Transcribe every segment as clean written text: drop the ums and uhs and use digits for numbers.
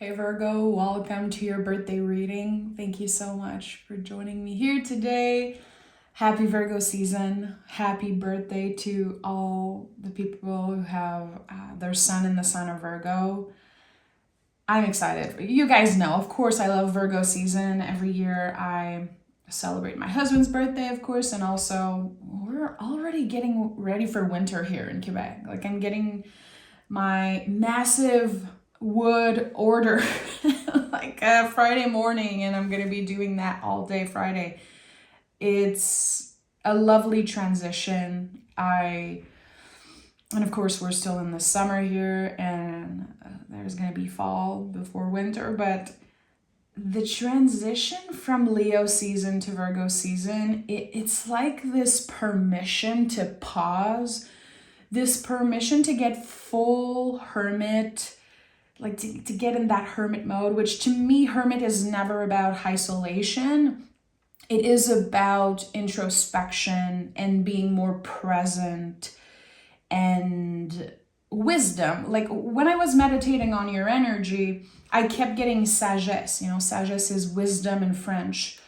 Hey Virgo, welcome to your birthday reading. Thank you so much for joining me here today. Happy Virgo season. Happy birthday to all the people who have their sun in the sign of Virgo. I'm excited. You guys know, of course, I love Virgo season. Every year I celebrate my husband's birthday, of course, and also we're already getting ready for winter here in Quebec. Like I'm getting my massive wood order like Friday morning, and I'm gonna be doing that all day Friday. It's a lovely transition. And of course we're still in the summer here, and there's gonna be fall before winter, but the transition from Leo season to Virgo season, it's like this permission to pause, this permission to get full hermit, like to get in that hermit mode, which to me, hermit is never about isolation. It is about introspection and being more present and wisdom. Like when I was meditating on your energy, I kept getting sagesse. Sagesse is wisdom in French.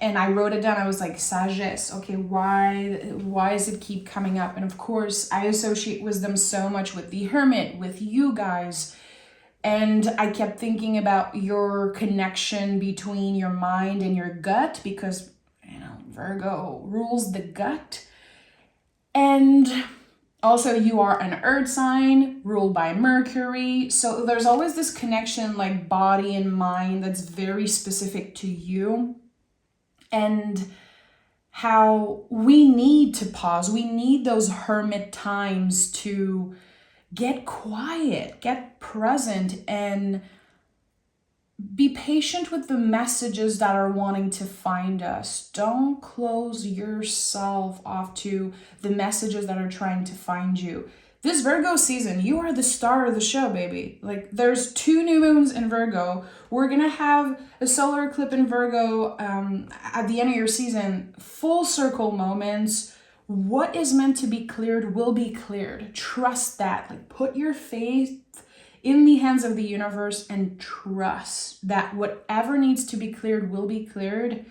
And I wrote it down. I was like, sagesse. Okay, why does it keep coming up? And of course, I associate wisdom so much with the hermit, with you guys. And I kept thinking about your connection between your mind and your gut, because Virgo rules the gut. And also you are an earth sign ruled by Mercury. So there's always this connection, like body and mind, that's very specific to you. And how we need to pause. We need those hermit times to get quiet, get present, and be patient with the messages that are wanting to find us. Don't close yourself off to the messages that are trying to find you. This Virgo season, you are the star of the show, baby. Like there's 2 new moons in Virgo. We're gonna have a solar eclipse in Virgo at the end of your season. Full circle moments. What is meant to be cleared will be cleared. Trust that. Like put your faith in the hands of the universe and trust that whatever needs to be cleared will be cleared,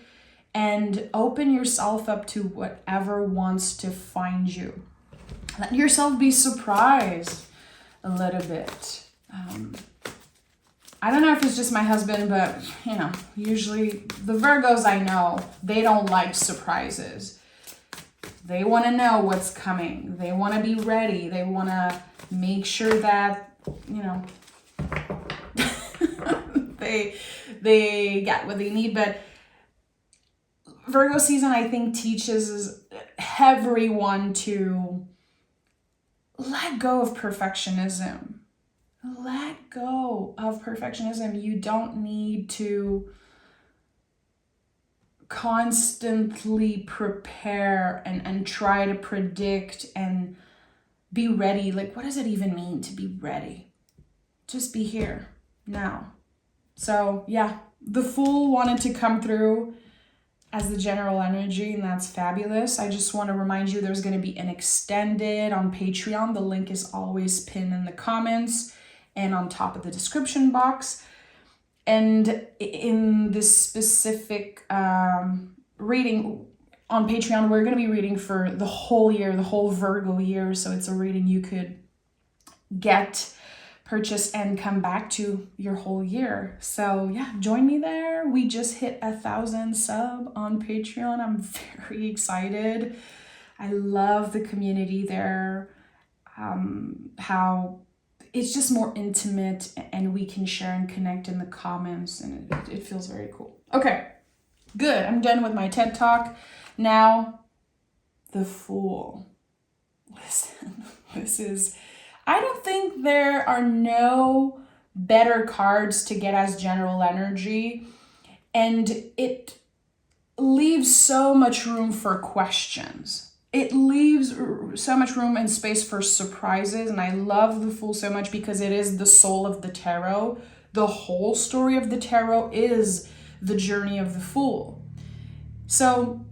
and open yourself up to whatever wants to find you. Let yourself be surprised a little bit. I don't know if it's just my husband, but usually the Virgos I know, they don't like surprises. They want to know what's coming. They want to be ready. They want to make sure that, they get what they need. But Virgo season, I think, teaches everyone to let go of perfectionism. Let go of perfectionism. You don't need to constantly prepare and try to predict and be ready. Like, what does it even mean to be ready? Just be here now. So yeah, the Fool wanted to come through as the general energy, and that's fabulous. I just want to remind you there's going to be an extended on Patreon. The link is always pinned in the comments and on top of the description box. And in this specific reading on Patreon, we're going to be reading for the whole year, the whole Virgo year. So it's a reading you could purchase and come back to your whole year. So yeah, join me there. We just hit 1,000 sub on Patreon. I'm very excited. I love the community there. How it's just more intimate, and we can share and connect in the comments, and it feels very cool. Okay, good. I'm done with my TED Talk. Now, the Fool. Listen, I don't think there are no better cards to get as general energy, and it leaves so much room for questions. It leaves so much room and space for surprises, and I love the Fool so much because it is the soul of the tarot. The whole story of the tarot is the journey of the Fool. So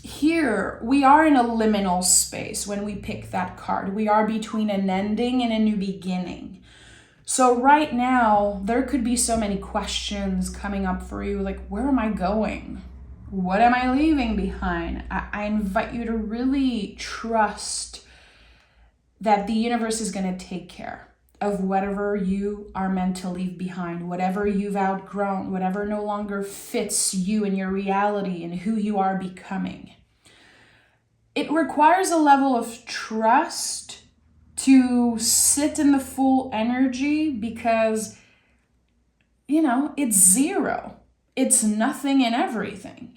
here we are in a liminal space when we pick that card. We are between an ending and a new beginning. So right now, there could be so many questions coming up for you, like, where am I going? What am I leaving behind? I invite you to really trust that the universe is going to take care of whatever you are meant to leave behind, whatever you've outgrown, whatever no longer fits you and your reality and who you are becoming. It requires a level of trust to sit in the full energy because, it's zero. It's nothing and everything.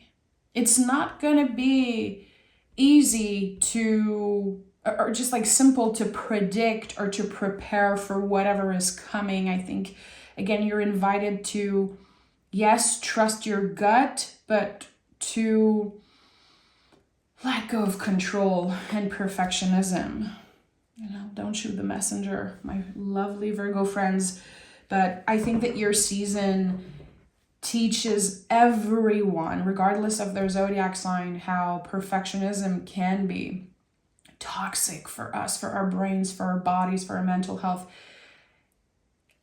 It's not going to be easy to, or just like simple to predict or to prepare for whatever is coming. I think, again, you're invited to, yes, trust your gut, but to let go of control and perfectionism. Don't shoot the messenger, my lovely Virgo friends. But I think that your season teaches everyone, regardless of their zodiac sign, how perfectionism can be toxic for us, for our brains, for our bodies, for our mental health.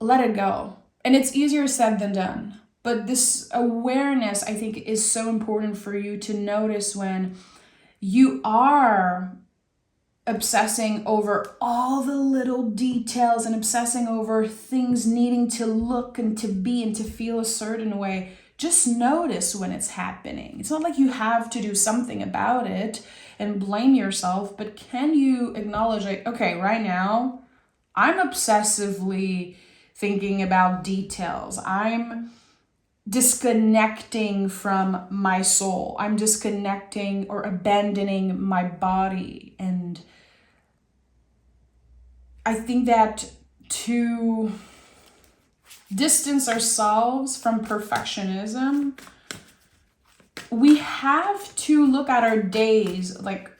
Let it go. And it's easier said than done. But this awareness, I think, is so important for you to notice when you are obsessing over all the little details and obsessing over things needing to look and to be and to feel a certain way. Just notice when it's happening. It's not like you have to do something about it and blame yourself, but can you acknowledge, like, okay, right now, I'm obsessively thinking about details. I'm disconnecting from my soul. I'm disconnecting or abandoning my body. And I think that to distance ourselves from perfectionism, we have to look at our days, like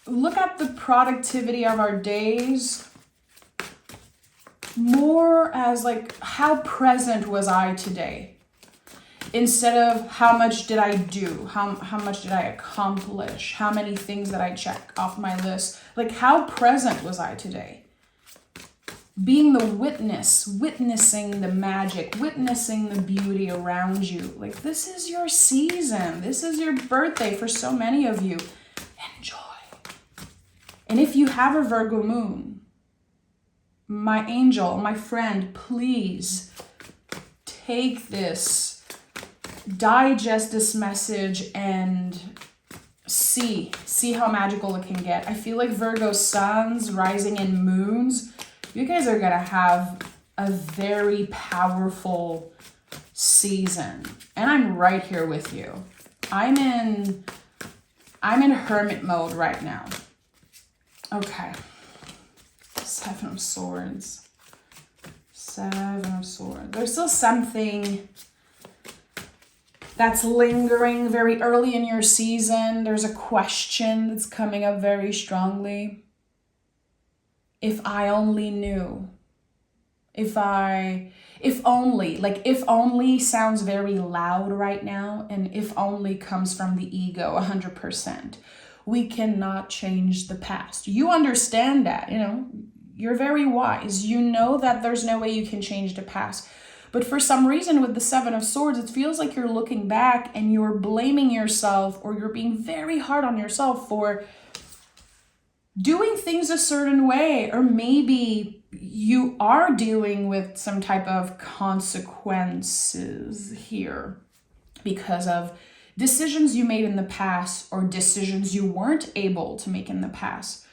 look at the productivity of our days more as like, how present was I today? Instead of how much did I do? How much did I accomplish? How many things did I check off my list? Like, how present was I today? Being the witness, witnessing the magic, witnessing the beauty around you. Like, this is your season. This is your birthday for so many of you. Enjoy. And if you have a Virgo moon, my angel, my friend, please take this, digest this message, and see how magical it can get. I feel like Virgo suns, rising, and moons, you guys are gonna have a very powerful season. And I'm right here with you. I'm in hermit mode right now. Okay. Seven of Swords. Seven of Swords. There's still something that's lingering very early in your season. There's a question that's coming up very strongly. If I only knew. If only sounds very loud right now, and if only comes from the ego 100%. We cannot change the past. You understand that, you're very wise. You know that there's no way you can change the past. But for some reason with the Seven of Swords, it feels like you're looking back and you're blaming yourself, or you're being very hard on yourself for doing things a certain way. Or maybe you are dealing with some type of consequences here because of decisions you made in the past or decisions you weren't able to make in the past.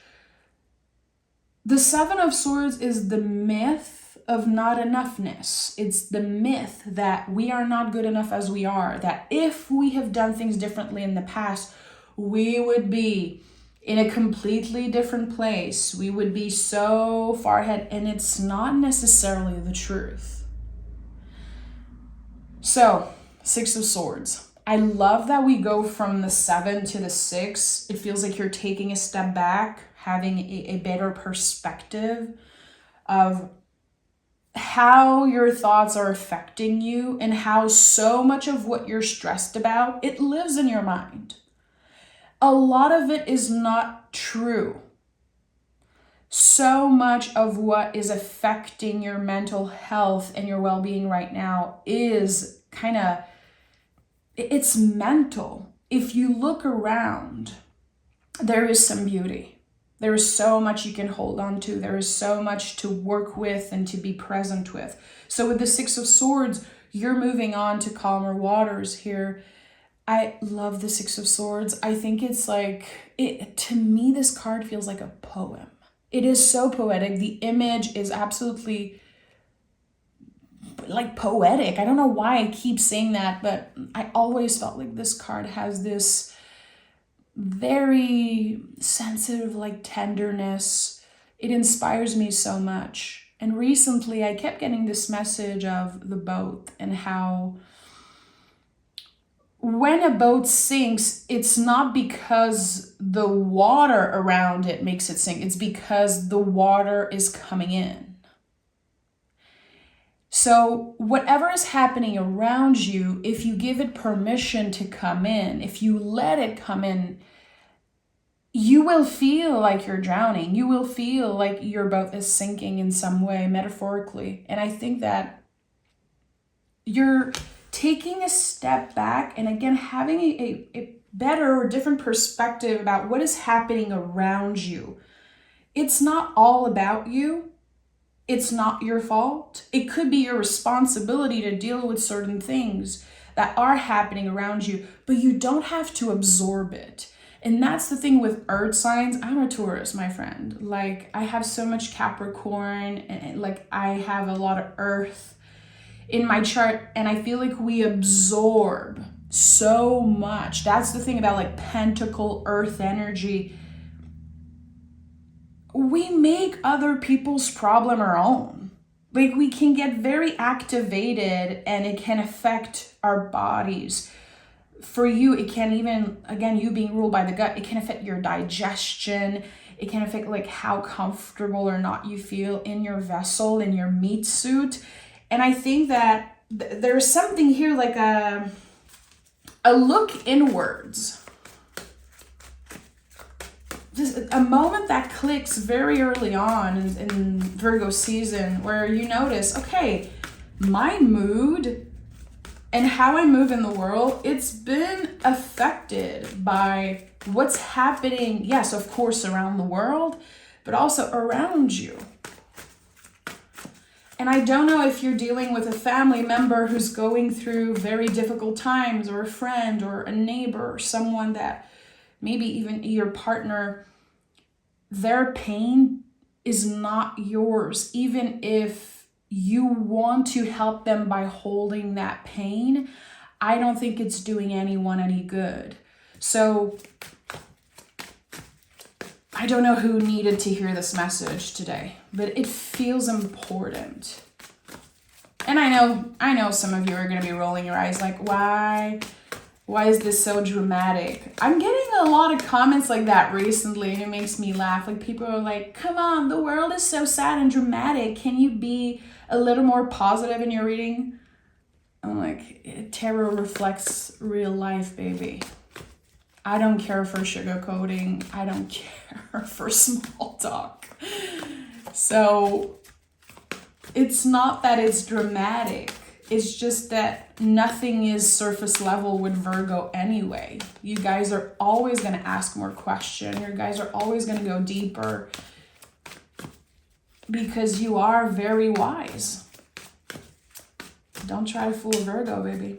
The Seven of Swords is the myth of not enoughness. It's the myth that we are not good enough as we are, that if we have done things differently in the past, we would be in a completely different place. We would be so far ahead, and it's not necessarily the truth. So, Six of Swords. I love that we go from the 7 to the 6. It feels like you're taking a step back, having a better perspective of how your thoughts are affecting you and how so much of what you're stressed about, it lives in your mind. A lot of it is not true. So much of what is affecting your mental health and your well-being right now is it's mental. If you look around, there is some beauty. There is so much you can hold on to. There is so much to work with and to be present with. So with the Six of Swords, you're moving on to calmer waters here. I love the Six of Swords. I think it's to me, this card feels like a poem. It is so poetic. The image is absolutely poetic. I don't know why I keep saying that, but I always felt like this card has this very sensitive, tenderness. It inspires me so much. And recently I kept getting this message of the boat and how when a boat sinks, it's not because the water around it makes it sink. It's because the water is coming in. So whatever is happening around you, if you give it permission to come in, if you let it come in, you will feel like you're drowning. You will feel like your boat is sinking in some way, metaphorically. And I think that you're taking a step back and again, having a better or different perspective about what is happening around you. It's not all about you. It's not your fault. It could be your responsibility to deal with certain things that are happening around you, but you don't have to absorb it. And that's the thing with earth signs. I'm a Taurus, my friend. I have so much Capricorn and I have a lot of earth in my chart, and I feel like we absorb so much. That's the thing about pentacle earth energy. We make other people's problem our own. We can get very activated and it can affect our bodies. For you, it can even, again, you being ruled by the gut, it can affect your digestion. It can affect how comfortable or not you feel in your vessel, in your meat suit. And I think that there's something here a look inwards. Just a moment that clicks very early on in Virgo season where you notice, okay, my mood and how I move in the world, it's been affected by what's happening, yes, of course, around the world, but also around you. And I don't know if you're dealing with a family member who's going through very difficult times, or a friend or a neighbor or someone that maybe even your partner, their pain is not yours. Even if you want to help them by holding that pain, I don't think it's doing anyone any good. So I don't know who needed to hear this message today, but it feels important. And I know some of you are going to be rolling your eyes why is this so dramatic? I'm getting a lot of comments like that recently, and it makes me laugh. People are like, come on, the world is so sad and dramatic. Can you be a little more positive in your reading? I'm like, tarot reflects real life, baby. I don't care for sugarcoating. I don't care for small talk. So it's not that it's dramatic. It's just that nothing is surface level with Virgo anyway. You guys are always going to ask more questions. You guys are always going to go deeper because you are very wise. Don't try to fool Virgo, baby.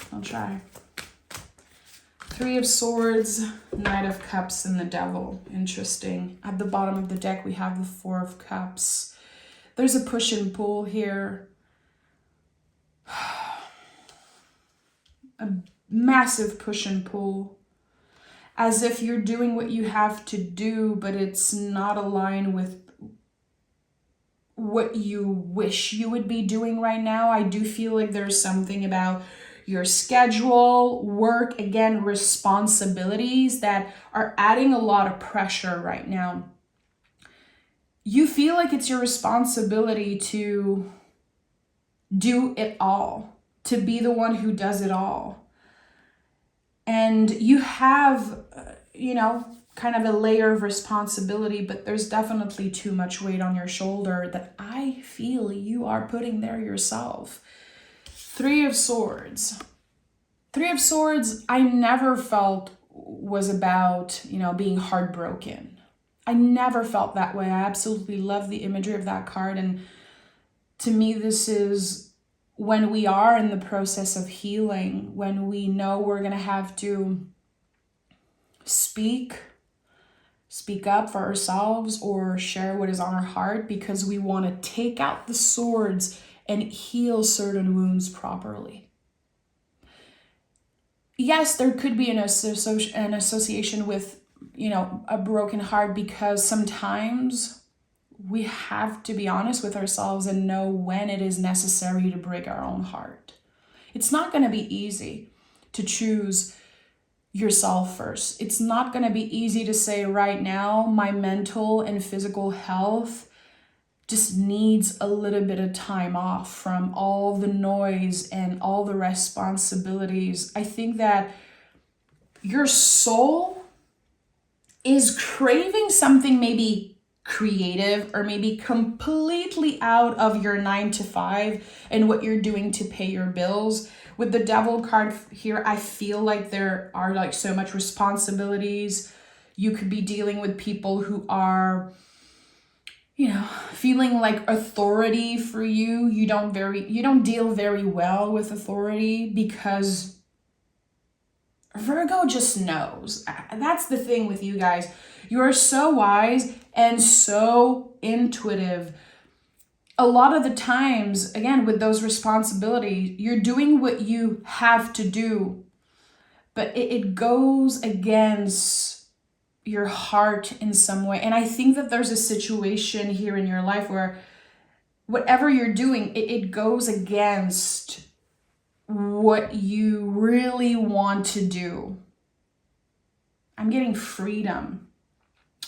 Don't try. Three of Swords, Knight of Cups, and the Devil. Interesting. At the bottom of the deck, we have the Four of Cups. There's a push and pull here. A massive push and pull. As if you're doing what you have to do, but it's not aligned with what you wish you would be doing right now. I do feel like there's something about your schedule, work, again, responsibilities that are adding a lot of pressure right now. You feel like it's your responsibility to do it all, to be the one who does it all. And you have, kind of a layer of responsibility, but there's definitely too much weight on your shoulder that I feel you are putting there yourself. Three of Swords. Three of Swords, I never felt was about, being heartbroken. I never felt that way. I absolutely love the imagery of that card. And to me, this is when we are in the process of healing, when we know we're going to have to speak up for ourselves or share what is on our heart because we want to take out the swords and heal certain wounds properly. Yes, there could be an association with, a broken heart, because sometimes we have to be honest with ourselves and know when it is necessary to break our own heart. It's not going to be easy to choose yourself first. It's not going to be easy to say right now, my mental and physical health just needs a little bit of time off from all the noise and all the responsibilities. I think that your soul is craving something maybe creative or maybe completely out of your 9 to 5 and what you're doing to pay your bills. With the Devil card here, I feel like there are like so much responsibilities. You could be dealing with people who are, feeling like authority for you. You don't deal very well with authority because Virgo just knows. That's the thing with you guys. You are so wise and so intuitive. A lot of the times, again, with those responsibilities, you're doing what you have to do, but it goes against your heart in some way. And I think that there's a situation here in your life where whatever you're doing, it goes against what you really want to do. I'm getting freedom.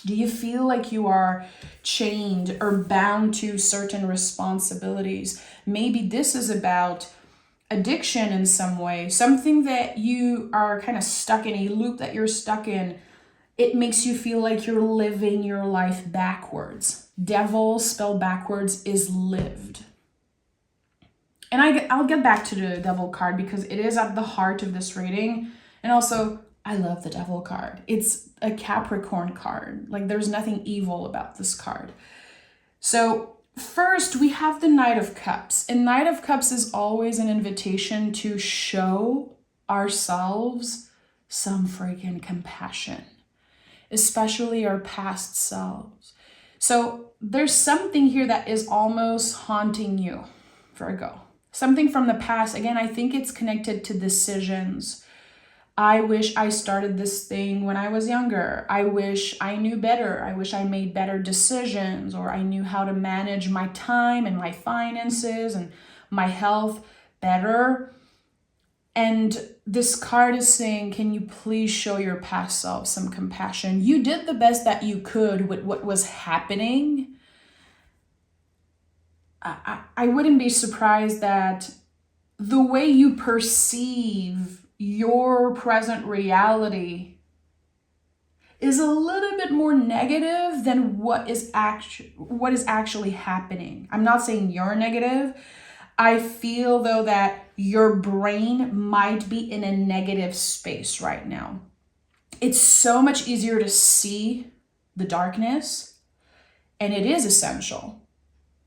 Do you feel like you are chained or bound to certain responsibilities? Maybe this is about addiction in some way, something that you are kind of stuck in, a loop that you're stuck in. It makes you feel like you're living your life backwards. Devil spelled backwards is lived. And I'll get back to the Devil card because it is at the heart of this reading. And also, I love the Devil card. It's a Capricorn card. Like, there's nothing evil about this card. So first, we have the Knight of Cups. And Knight of Cups is always an invitation to show ourselves some freaking compassion, especially our past selves. So there's something here that is almost haunting you, Virgo. Something from the past. Again, I think it's connected to decisions. I wish I started this thing when I was younger. I wish I knew better. I wish I made better decisions, or I knew how to manage my time and my finances and my health better. And this card is saying, can you please show your past self some compassion? You did the best that you could with what was happening. I wouldn't be surprised that the way you perceive your present reality is a little bit more negative than what is actually happening. I'm not saying you're negative. I feel though that your brain might be in a negative space right now. It's so much easier to see the darkness, and it is essential.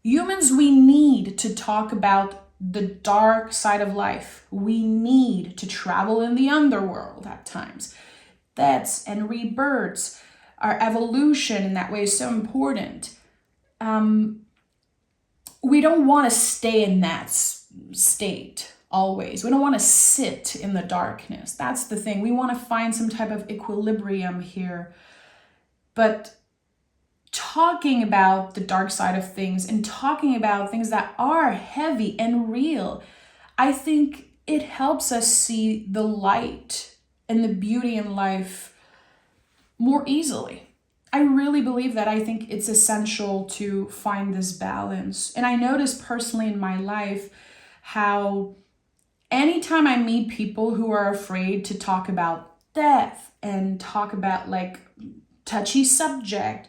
Humans, we need to talk about the dark side of life. We need to travel in the underworld at times. Deaths and rebirths, our evolution in that way is so important. We don't want to stay in that state always. We don't want to sit in the darkness. That's the thing. We want to find some type of equilibrium here. But talking about the dark side of things and talking about things that are heavy and real, I think it helps us see the light and the beauty in life more easily. I really believe that. I think it's essential to find this balance. And I notice personally in my life how anytime I meet people who are afraid to talk about death and talk about like touchy subject,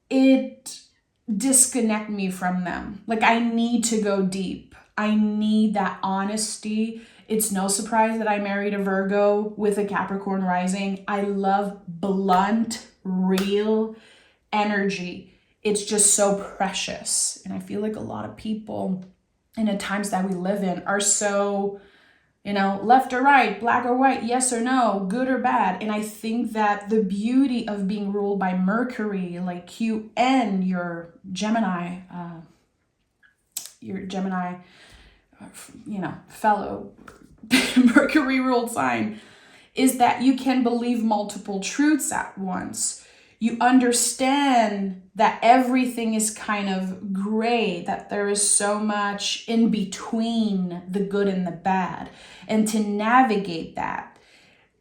it disconnect me from them. Like, I need to go deep. I need that honesty. It's no surprise that I married a Virgo with a Capricorn rising. I love blunt, real energy. It's just so precious. And I feel like a lot of people in the times that we live in are so, left or right, black or white, yes or no, good or bad. And I think that the beauty of being ruled by Mercury, like you and your Gemini, fellow Mercury ruled sign, is that you can believe multiple truths at once. You understand that everything is kind of gray, that there is so much in between the good and the bad. And to navigate that,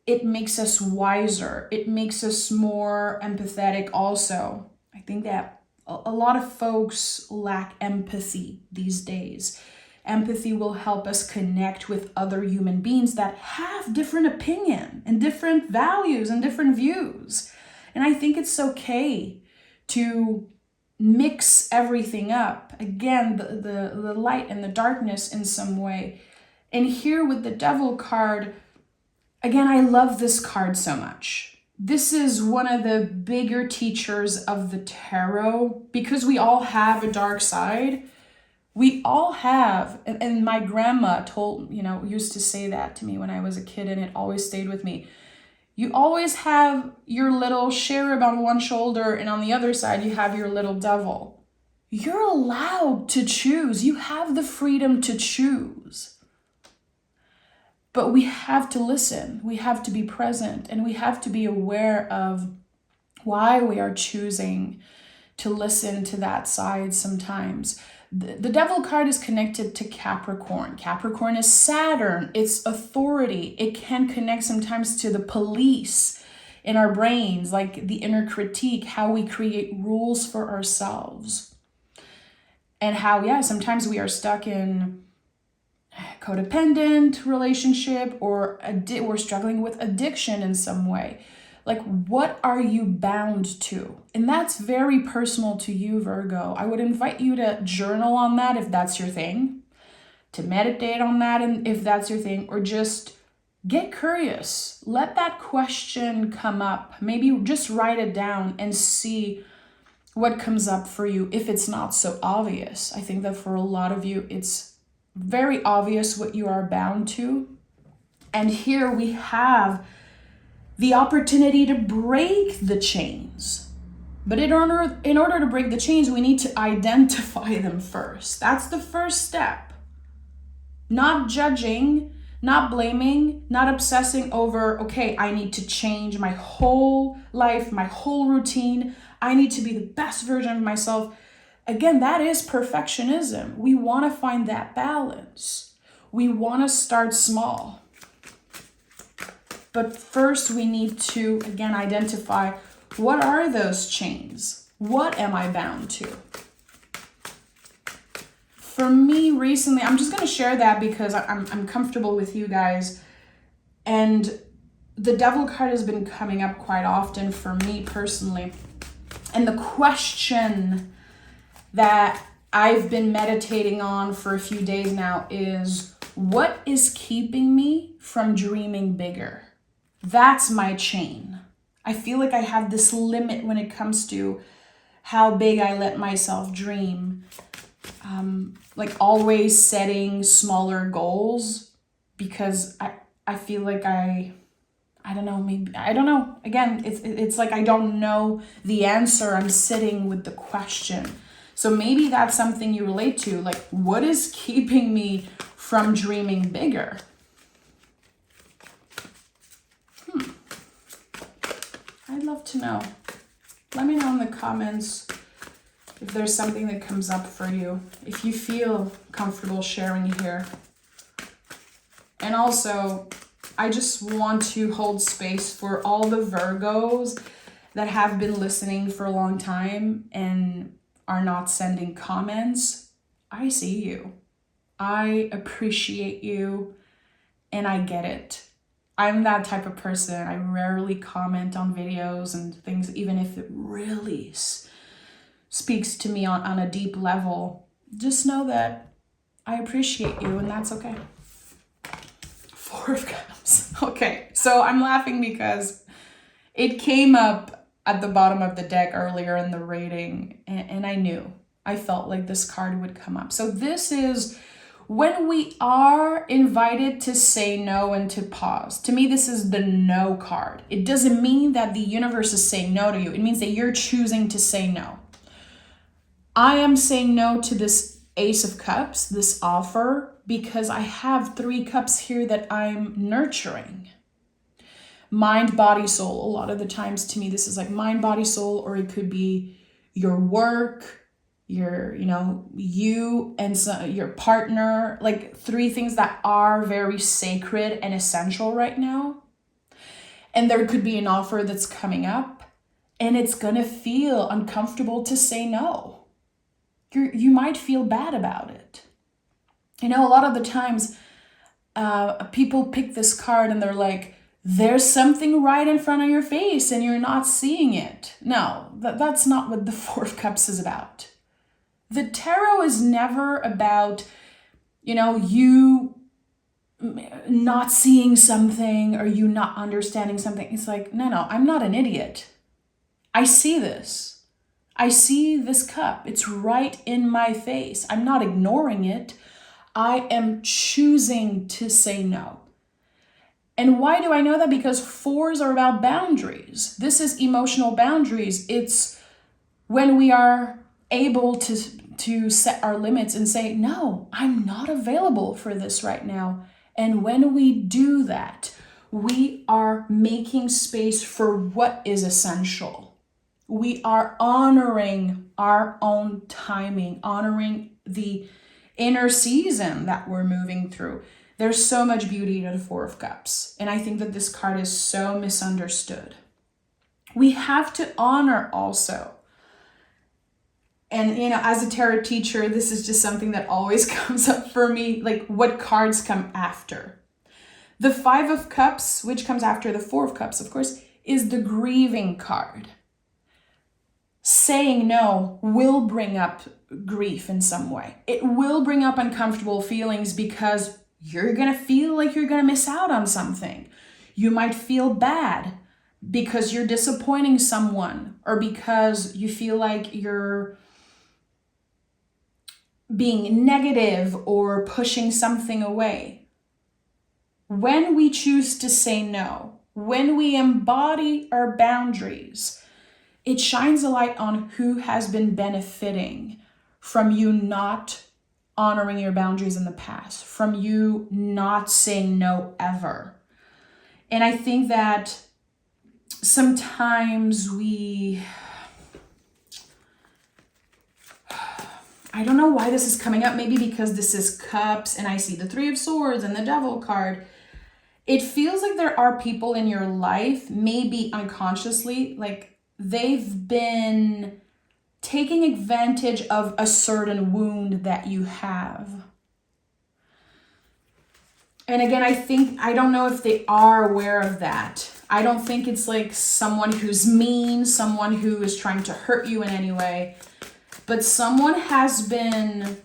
it makes us wiser. It makes us more empathetic also. I think that a lot of folks lack empathy these days. Empathy will help us connect with other human beings that have different opinion and different values and different views. And I think it's okay to mix everything up. Again, the light and the darkness in some way. And here with the Devil card, again, I love this card so much. This is one of the bigger teachers of the tarot, because we all have a dark side. We all have, and my grandma used to say that to me when I was a kid, and it always stayed with me. You always have your little cherub on one shoulder, and on the other side, you have your little devil. You're allowed to choose. You have the freedom to choose. But we have to listen. We have to be present, and we have to be aware of why we are choosing to listen to that side sometimes. The Devil card is connected to Capricorn. Capricorn is Saturn. It's authority. It can connect sometimes to the police in our brains, like the inner critique, how we create rules for ourselves. And how, sometimes we are stuck in codependent relationship, or we're struggling with addiction in some way. Like, what are you bound to? And that's very personal to you, Virgo. I would invite you to journal on that if that's your thing, to meditate on that and if that's your thing, or just get curious. Let that question come up. Maybe just write it down and see what comes up for you if it's not so obvious. I think that for a lot of you, it's very obvious what you are bound to. And here we have the opportunity to break the chains. But in order to break the chains, we need to identify them first. That's the first step. Not judging, not blaming, not obsessing over, okay, I need to change my whole life, my whole routine. I need to be the best version of myself. Again, that is perfectionism. We want to find that balance. We want to start small. But first we need to, again, identify, what are those chains? What am I bound to? For me recently, I'm just going to share that because I'm comfortable with you guys. And the Devil card has been coming up quite often for me personally. And the question that I've been meditating on for a few days now is, what is keeping me from dreaming bigger? That's my chain. I feel like I have this limit when it comes to how big I let myself dream. Like always setting smaller goals, because I feel like I don't know. Again, it's like I don't know the answer. I'm sitting with the question. So maybe that's something you relate to. Like, what is keeping me from dreaming bigger? I'd love to know. Let me know in the comments if there's something that comes up for you, if you feel comfortable sharing here. And also, I just want to hold space for all the Virgos that have been listening for a long time and are not sending comments. I see you. I appreciate you, and I get it. I'm that type of person. I rarely comment on videos and things, even if it really speaks to me on a deep level. Just know that I appreciate you, and that's okay. Four of Cups. Okay, so I'm laughing because it came up at the bottom of the deck earlier in the reading, and I felt like this card would come up. So this is when we are invited to say no and to pause. To me, this is the no card. It doesn't mean that the universe is saying no to you. It means that you're choosing to say no. I am saying no to this Ace of Cups, this offer, because I have 3 cups here that I'm nurturing. Mind, body, soul. A lot of the times to me, this is like mind, body, soul, or it could be your work, you and your partner, like 3 things that are very sacred and essential right now. And there could be an offer that's coming up and it's gonna feel uncomfortable to say no. You might feel bad about it. A lot of the times people pick this card and they're like, there's something right in front of your face and you're not seeing it. No, that's not what the Four of Cups is about. The tarot is never about, you not seeing something or you not understanding something. It's like, no, I'm not an idiot. I see this. I see this cup. It's right in my face. I'm not ignoring it. I am choosing to say no. And why do I know that? Because 4s are about boundaries. This is emotional boundaries. It's when we are able to set our limits and say, no, I'm not available for this right now. And when we do that, we are making space for what is essential. We are honoring our own timing, honoring the inner season that we're moving through. There's so much beauty to the Four of Cups. And I think that this card is so misunderstood. We have to honor also. And, as a tarot teacher, this is just something that always comes up for me, like what cards come after. The Five of Cups, which comes after the Four of Cups, of course, is the grieving card. Saying no will bring up grief in some way. It will bring up uncomfortable feelings because you're going to feel like you're going to miss out on something. You might feel bad because you're disappointing someone or because you feel like you're being negative or pushing something away. When we choose to say no, when we embody our boundaries, it shines a light on who has been benefiting from you not honoring your boundaries in the past, from you not saying no ever. And I think that sometimes I don't know why this is coming up, maybe because this is Cups and I see the Three of Swords and the Devil card. It feels like there are people in your life, maybe unconsciously, like they've been taking advantage of a certain wound that you have. And again, I don't know if they are aware of that. I don't think it's like someone who's mean, someone who is trying to hurt you in any way, but someone has been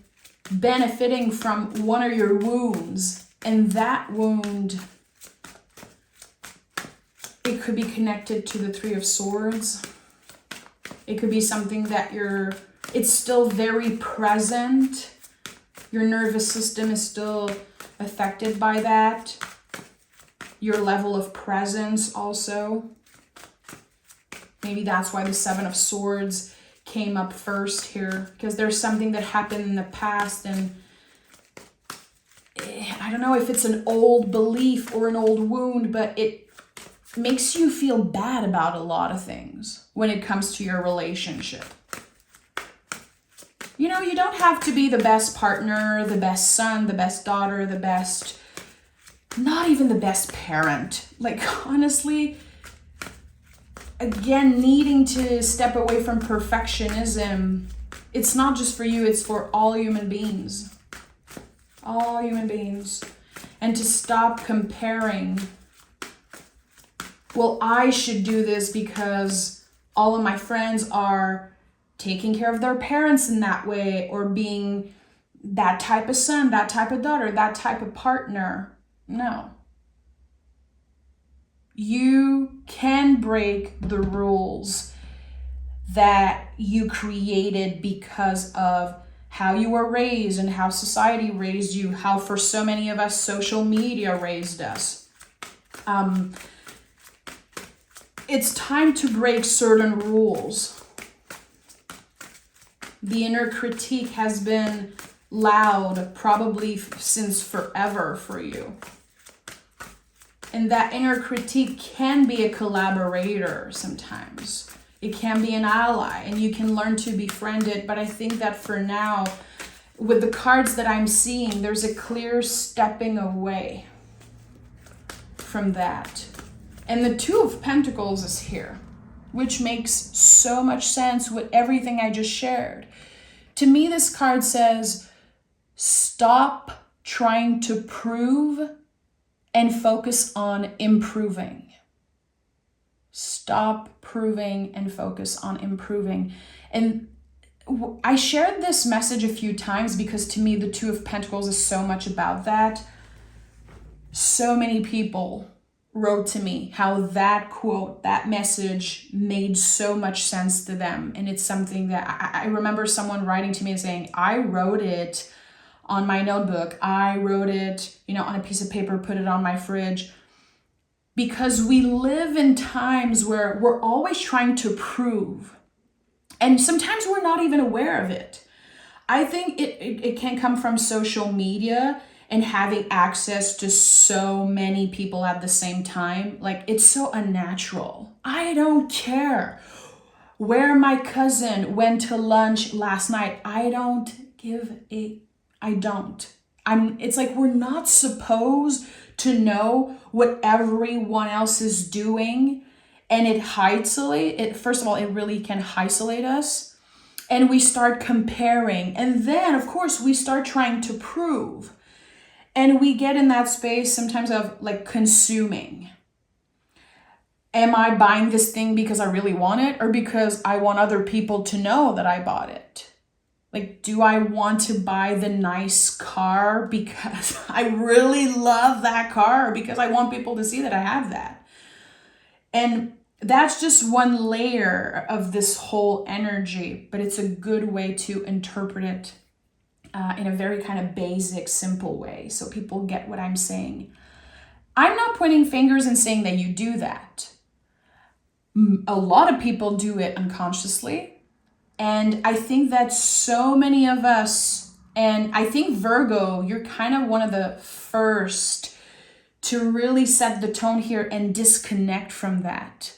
benefiting from one of your wounds, and that wound, it could be connected to the Three of Swords. It could be something that it's still very present. Your nervous system is still affected by that. Your level of presence also. Maybe that's why the Seven of Swords came up first here, because there's something that happened in the past, and I don't know if it's an old belief or an old wound, but it makes you feel bad about a lot of things when it comes to your relationship. You don't have to be the best partner, the best son, the best daughter, not even the best parent. Like, honestly, again, needing to step away from perfectionism, it's not just for you, it's for all human beings. All human beings. And to stop comparing well, I should do this because all of my friends are taking care of their parents in that way, or being that type of son, that type of daughter, that type of partner. No. You can break the rules that you created because of how you were raised and how society raised you, how for so many of us social media raised us. It's time to break certain rules. The inner critique has been loud probably since forever for you. And that inner critique can be a collaborator sometimes. It can be an ally, and you can learn to befriend it. But I think that for now, with the cards that I'm seeing, there's a clear stepping away from that. And the Two of Pentacles is here, which makes so much sense with everything I just shared. To me, this card says, stop trying to prove and focus on improving. Stop proving and focus on improving. And I shared this message a few times because to me, the Two of Pentacles is so much about that. So many people wrote to me how that quote, that message made so much sense to them. And it's something that I remember someone writing to me and saying, I wrote it on my notebook. I wrote it, on a piece of paper, put it on my fridge. Because we live in times where we're always trying to prove. And sometimes we're not even aware of it. I think it can come from social media and having access to so many people at the same time. Like, it's so unnatural. I don't care where my cousin went to lunch last night. I don't. It's like we're not supposed to know what everyone else is doing. And first of all, it really can isolate us. And we start comparing. And then, of course, we start trying to prove. And we get in that space sometimes of like consuming. Am I buying this thing because I really want it, or because I want other people to know that I bought it? Like, do I want to buy the nice car because I really love that car, or because I want people to see that I have that? And that's just one layer of this whole energy, but it's a good way to interpret it in a very kind of basic, simple way, so people get what I'm saying. I'm not pointing fingers and saying that you do that. A lot of people do it unconsciously. And I think that so many of us, and I think Virgo, you're kind of one of the first to really set the tone here and disconnect from that.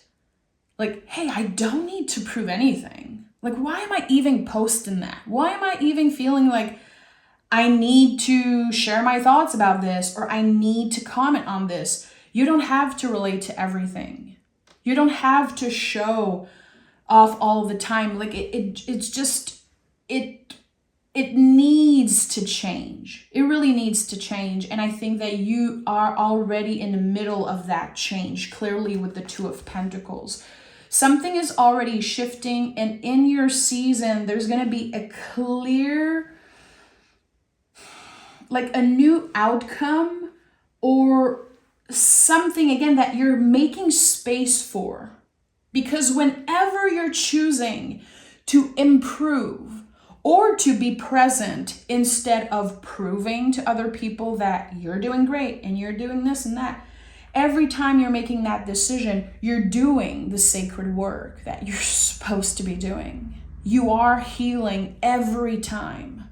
Like, hey, I don't need to prove anything. Like, why am I even posting that? Why am I even feeling like I need to share my thoughts about this, or I need to comment on this? You don't have to relate to everything. You don't have to show off all the time. Like, it's just, it needs to change. It really needs to change. And I think that you are already in the middle of that change, clearly with the Two of Pentacles. Something is already shifting, and in your season, there's going to be a clear, like a new outcome, or something, again, that you're making space for. Because whenever you're choosing to improve or to be present instead of proving to other people that you're doing great and you're doing this and that, every time you're making that decision, you're doing the sacred work that you're supposed to be doing. You are healing every time.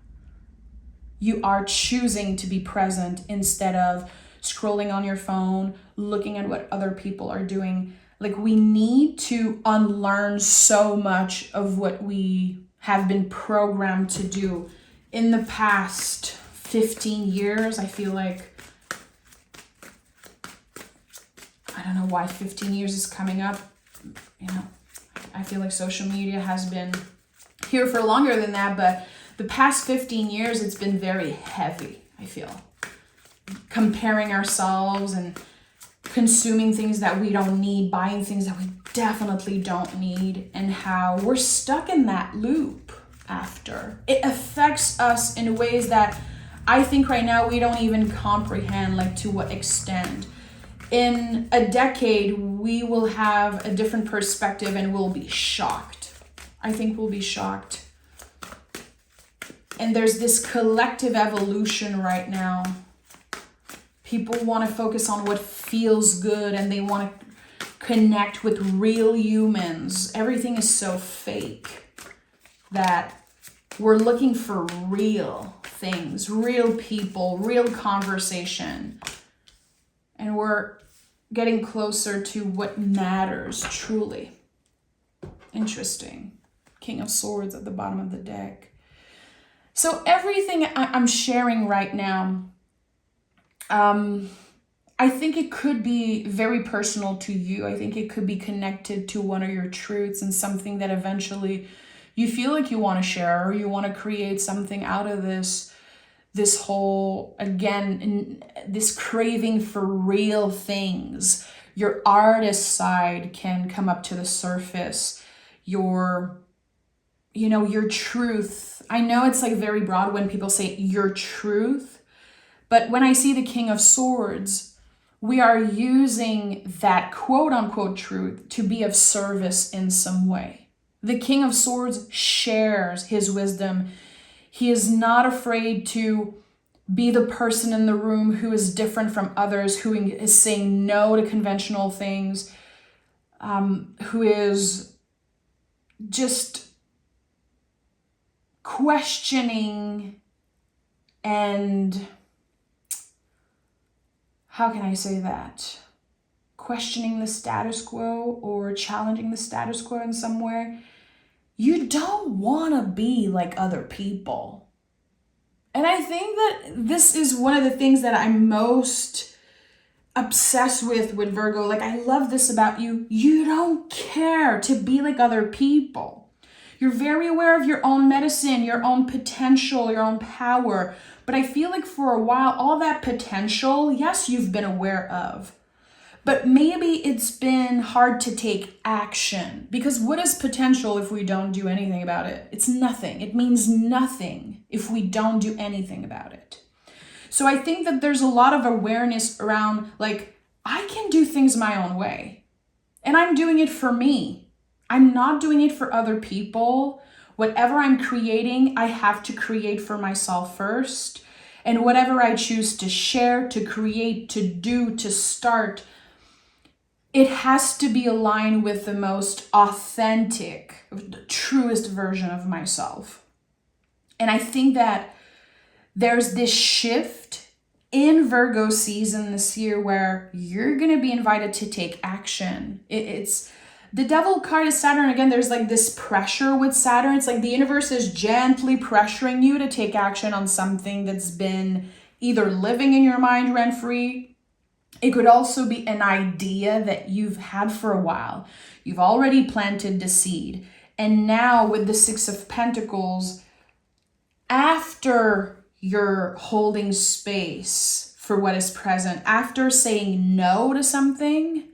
You are choosing to be present instead of scrolling on your phone, looking at what other people are doing. Like, we need to unlearn so much of what we have been programmed to do in the past 15 years. I feel like, I don't know why 15 years is coming up. I feel like social media has been here for longer than that, but the past 15 years, it's been very heavy, I feel. Comparing ourselves and consuming things that we don't need, buying things that we definitely don't need, and how we're stuck in that loop after. It affects us in ways that I think right now we don't even comprehend, like to what extent. In a decade, we will have a different perspective and we'll be shocked. I think we'll be shocked. And there's this collective evolution right now. People want to focus on what feels good and they want to connect with real humans. Everything is so fake that we're looking for real things, real people, real conversation. And we're getting closer to what matters truly. Interesting. King of Swords at the bottom of the deck. So everything I'm sharing right now, I think it could be very personal to you. I think it could be connected to one of your truths and something that eventually you feel like you want to share, or you want to create something out of this whole, again, this craving for real things. Your artist side can come up to the surface. Your truth. I know it's like very broad when people say your truth, but when I see the King of Swords, we are using that quote unquote truth to be of service in some way. The King of Swords shares his wisdom. He is not afraid to be the person in the room who is different from others, who is saying no to conventional things, who is just questioning and, how can I say that? Questioning the status quo or challenging the status quo in some way. You don't want to be like other people. And I think that this is one of the things that I'm most obsessed with Virgo. Like, I love this about you. You don't care to be like other people. You're very aware of your own medicine, your own potential, your own power. But I feel like for a while, all that potential, yes, you've been aware of. But maybe it's been hard to take action, because what is potential if we don't do anything about it? It's nothing. It means nothing if we don't do anything about it. So I think that there's a lot of awareness around, like, I can do things my own way, and I'm doing it for me. I'm not doing it for other people. Whatever I'm creating, I have to create for myself first. And whatever I choose to share, to create, to do, to start, it has to be aligned with the most authentic, the truest version of myself. And I think that there's this shift in Virgo season this year where you're going to be invited to take action. It's the devil card is Saturn. Again, there's like this pressure with Saturn. It's like the universe is gently pressuring you to take action on something that's been either living in your mind rent-free. It could also be an idea that you've had for a while. You've already planted the seed. And now with the Six of Pentacles, after you're holding space for what is present, after saying no to something,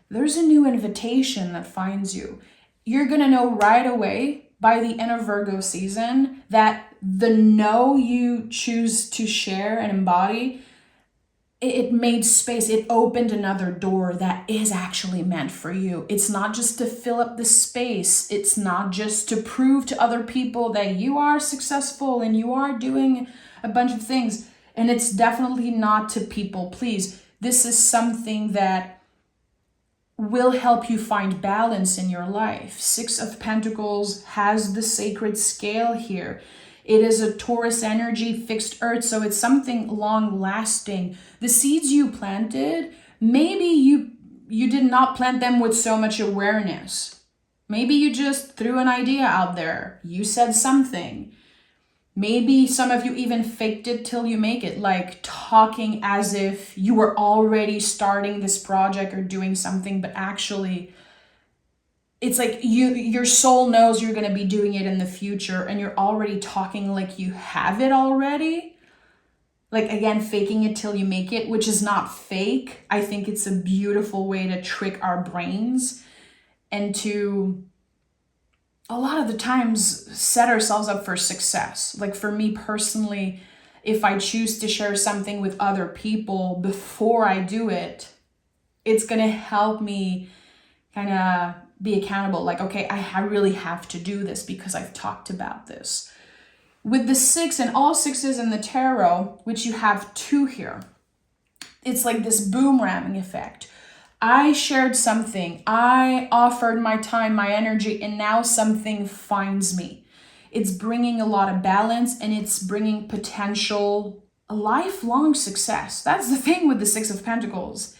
there's a new invitation that finds you. You're going to know right away by the end of Virgo season that the no you choose to share and embody, it made space. It opened another door that is actually meant for you. It's not just to fill up the space. It's not just to prove to other people that you are successful and you are doing a bunch of things. And it's definitely not to people please. This is something that will help you find balance in your life. Six of Pentacles has the sacred scale here. It is a Taurus energy, fixed earth, so it's something long lasting. The seeds you planted, maybe you did not plant them with so much awareness. Maybe you just threw an idea out there. You said something. Maybe some of you even faked it till you make it, like talking as if you were already starting this project or doing something, but actually it's like your soul knows you're going to be doing it in the future and you're already talking like you have it already. Like, again, faking it till you make it, which is not fake. I think it's a beautiful way to trick our brains and to, a lot of the times, set ourselves up for success. Like, for me personally, if I choose to share something with other people before I do it, it's going to help me kind of be accountable. Like, okay, I really have to do this because I've talked about this. With the 6 and all 6s in the tarot, which you have 2 here, it's like this boomerang effect. I shared something, I offered my time, my energy, and now something finds me. It's bringing a lot of balance, and it's bringing potential, a lifelong success. That's the thing with the 6 of Pentacles.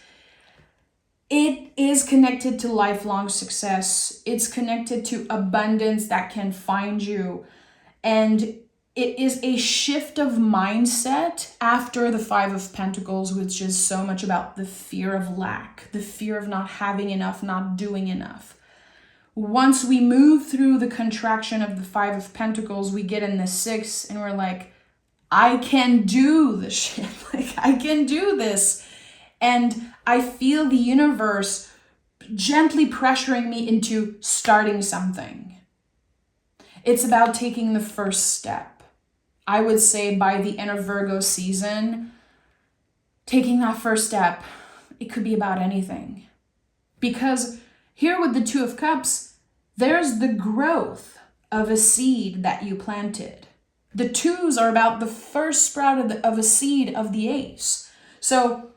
It is connected to lifelong success. It's connected to abundance that can find you. And it is a shift of mindset after the 5 of Pentacles, which is so much about the fear of lack, the fear of not having enough, not doing enough. Once we move through the contraction of the 5 of Pentacles, we get in the 6 and we're like, I can do this shit. Like, I can do this. And I feel the universe gently pressuring me into starting something. It's about taking the first step. I would say by the end of Virgo season, taking that first step, it could be about anything. Because here with the 2 of Cups, there's the growth of a seed that you planted. The 2s are about the first sprout of a seed of the Ace. So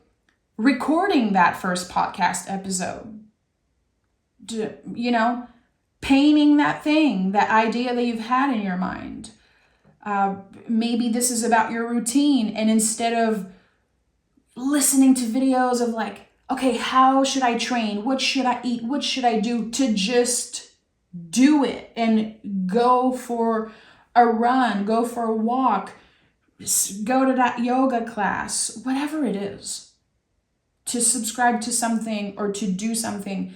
recording that first podcast episode, painting that thing, that idea that you've had in your mind. Maybe this is about your routine, and instead of listening to videos of like, okay, how should I train? What should I eat? What should I do? To just do it and go for a run, go for a walk, go to that yoga class, whatever it is. To subscribe to something or to do something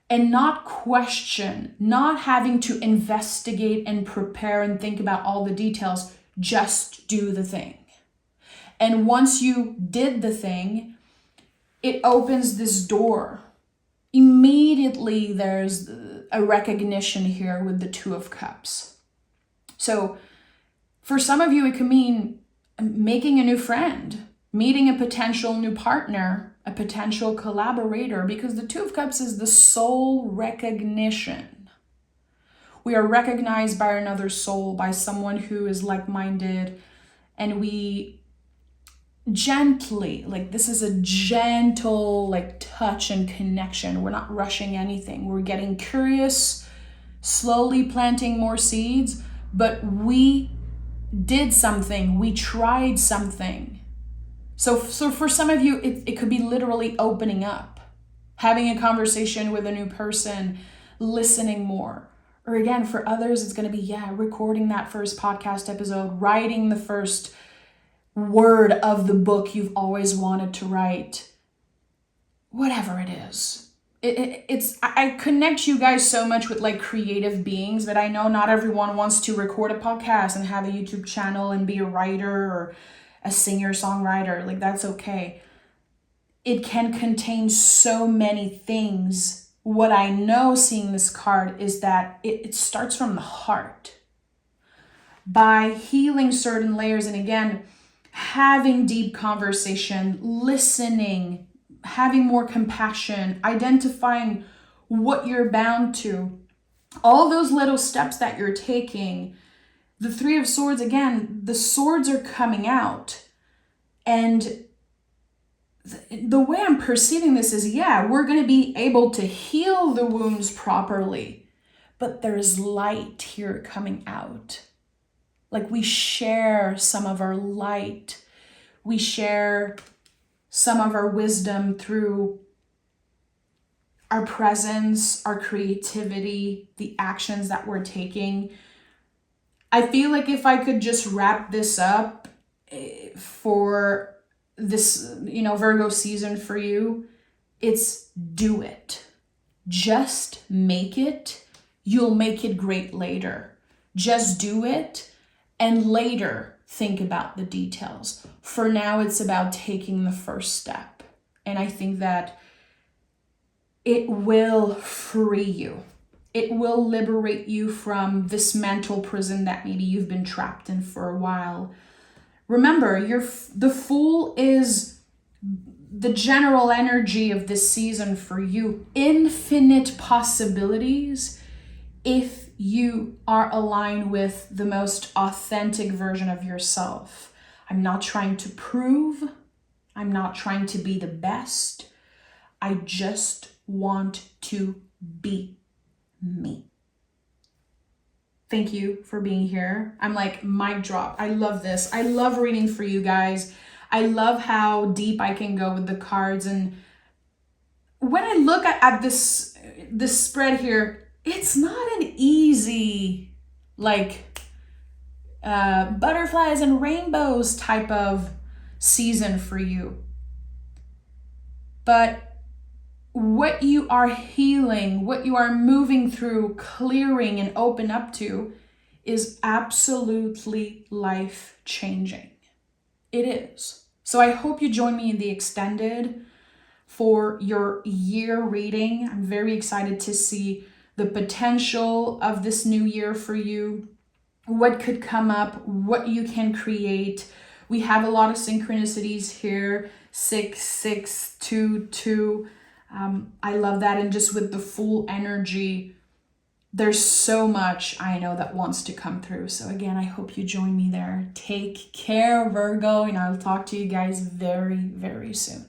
and not question, not having to investigate and prepare and think about all the details, just do the thing. And once you did the thing, it opens this door. Immediately there's a recognition here with the 2 of Cups. So for some of you, it could mean making a new friend, meeting a potential new partner, a potential collaborator, because the 2 of Cups is the soul recognition. We are recognized by another soul, by someone who is like-minded, and we gently, like, this is a gentle, like, touch and connection. We're not rushing anything. We're getting curious, slowly planting more seeds, but we did something. We tried something. So for some of you, it could be literally opening up, having a conversation with a new person, listening more. Or again, for others, it's going to be, recording that first podcast episode, writing the first word of the book you've always wanted to write. Whatever it is. I connect you guys so much with like creative beings, but I know not everyone wants to record a podcast and have a YouTube channel and be a writer or a singer-songwriter. Like, that's okay. It can contain so many things. What I know seeing this card is that it starts from the heart. By healing certain layers, and again, having deep conversation, listening, having more compassion, identifying what you're bound to, all those little steps that you're taking. The 3 of Swords, again, the swords are coming out. And the way I'm perceiving this is, we're going to be able to heal the wounds properly. But there's light here coming out. Like, we share some of our light. We share some of our wisdom through our presence, our creativity, the actions that we're taking. I feel like if I could just wrap this up for this, Virgo season for you, it's do it. Just make it. You'll make it great later. Just do it. And later, think about the details. For now, it's about taking the first step. And I think that it will free you. It will liberate you from this mental prison that maybe you've been trapped in for a while. Remember, the Fool is the general energy of this season for you. Infinite possibilities if you are aligned with the most authentic version of yourself. I'm not trying to prove. I'm not trying to be the best. I just want to be me. Thank you for being here. I'm like, mic drop. I love this. I love reading for you guys. I love how deep I can go with the cards. And when I look at this spread here, it's not an easy, like, butterflies and rainbows type of season for you. But what you are healing, what you are moving through, clearing and open up to is absolutely life-changing. It is. So I hope you join me in the extended for your year reading. I'm very excited to see the potential of this new year for you, what could come up, what you can create. We have a lot of synchronicities here, 6, 6, 2, 2. I love that. And just with the Fool energy, there's so much I know that wants to come through. So again, I hope you join me there. Take care, Virgo, and I'll talk to you guys very, very soon.